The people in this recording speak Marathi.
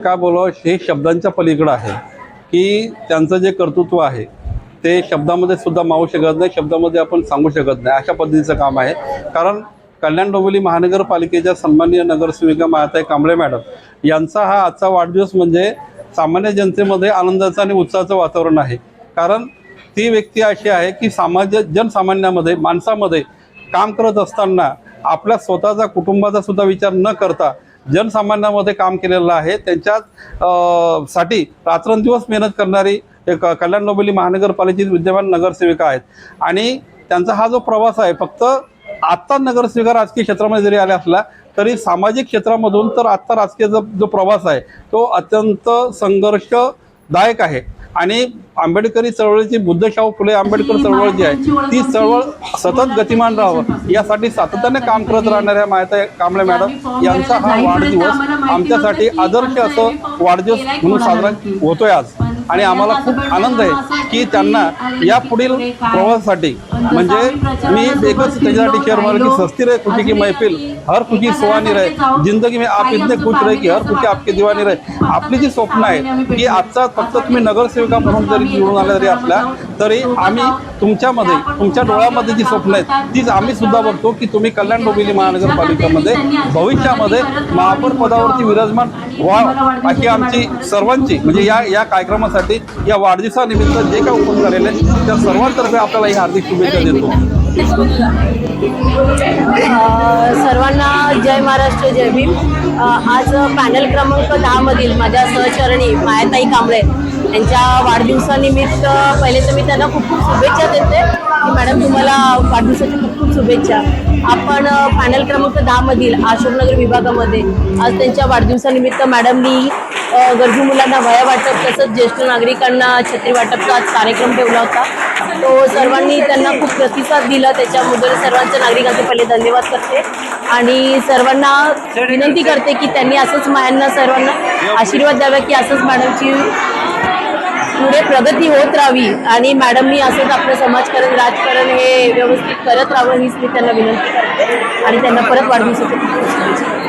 काय बोलावं हे शब्दांच्या पलीकडे आहे की त्यांचं जे कर्तृत्व आहे ते शब्दामध्ये सुद्धा मावू शकत नाही, शब्दामध्ये आपण सांगू शकत नाही, अशा पद्धतीचं काम आहे. कारण कल्याण डोंबिवली महानगरपालिकेच्या सन्माननीय नगरसेविका मायाताई कांबळे मॅडम यांचा हा आजचा वाढदिवस म्हणजे सामान्य जनतेमध्ये आनंदाचं आणि उत्साहाचं वातावरण आहे. कारण ती व्यक्ती अशी आहे की जनसामान्यामध्ये माणसामध्ये काम करत असताना आपल्या स्वतःचा कुटुंबाचा सुद्धा विचार न करता जनसामान्यामध्ये काम केलेलं आहे. त्यांच्या साठी रात्रंदिवस मेहनत करणारी एक कल्याण डोंबिवली महानगरपालिकेची विद्यमान नगरसेविका आहेत. आणि त्यांचा हा जो प्रवास आहे फक्त आत्ता नगरसेविका राजकीय क्षेत्रामध्ये जरी आल्या असला तरी सामाजिक क्षेत्रामधून तर आत्ता राजकीय जो प्रवास आहे तो अत्यंत संघर्षदायक आहे. आणि आंबेडकरी चळवळीची बुद्धशाहू फुले आंबेडकर चळवळ जी आहे ती चळवळ सतत गतिमान राहावं यासाठी सातत्याने काम करत राहणाऱ्या मायाताई कांबळे मॅडम यांचा हा वाढदिवस आमच्यासाठी आदर्श असं वाढदिवस म्हणून साजरा होतोय आज. आणि आम्हाला खूप आनंद आहे की त्यांना या पुढील प्रवासासाठी म्हणजे मी एकच त्याच्यासाठी शेअर मारलं की सस्ती रहे खुशी की महफिल, हर खुशी सुहानी रहे, जिंदगी में आप इतने खुश रहे की हर खुशी आपकी दीवानी रहे. आपली जी स्वप्न आहे की आजचा फक्त तुम्ही नगरसेविका म्हणून जरी निवडून आल्या जरी असल्या तरी आम्ही तुमच्यामध्ये तुमच्या डोळ्यामध्ये जी स्वप्न आहेत तीच आम्ही सुद्धा बघतो की तुम्ही कल्याण डोंबिवली महानगरपालिकेमध्ये भविष्यामध्ये महापौर पदावरती विराजमान व्हा अशी आमची सर्वांची म्हणजे या कार्यक्रमासाठी या वाढदिवसानिमित्त जे काही उपक्रम झालेले आहेत त्या सर्वांतर्फे आपल्याला ही हार्दिक शुभेच्छा देतो. सर्वांना जय महाराष्ट्र, जय भीम. आज पॅनल क्रमांक 10 मधील माझ्या सहचरणी मायाताई कांबळे यांच्या वाढदिवसानिमित्त पहिले तर मी त्यांना खूप खूप शुभेच्छा देते की मॅडम तुम्हाला वाढदिवसाच्या खूप खूप शुभेच्छा. आपण पॅनल क्रमांक 10 मधील अशोकनगर विभागामध्ये आज त्यांच्या वाढदिवसानिमित्त मॅडमनी गरजू मुलांना वह्या वाटप तसंच ज्येष्ठ नागरिकांना छत्री वाटपचा आज कार्यक्रम ठेवला होता. तो सर्वांनी त्यांना खूप प्रतिसाद दिला, त्याच्याबद्दल सर्वांच्या नागरिकांचे पहिले धन्यवाद करते. आणि सर्वांना विनंती करते की त्यांनी असंच मायांना सर्वांना आशीर्वाद द्यावा की असंच मॅडमची पुढे प्रगती होत राहावी आणि मॅडमनी असंच आपलं समाजकारण राजकारण हे व्यवस्थित करत राहावं हीच मी त्यांना विनंती करते. आणि त्यांना परत वाढदिवसाची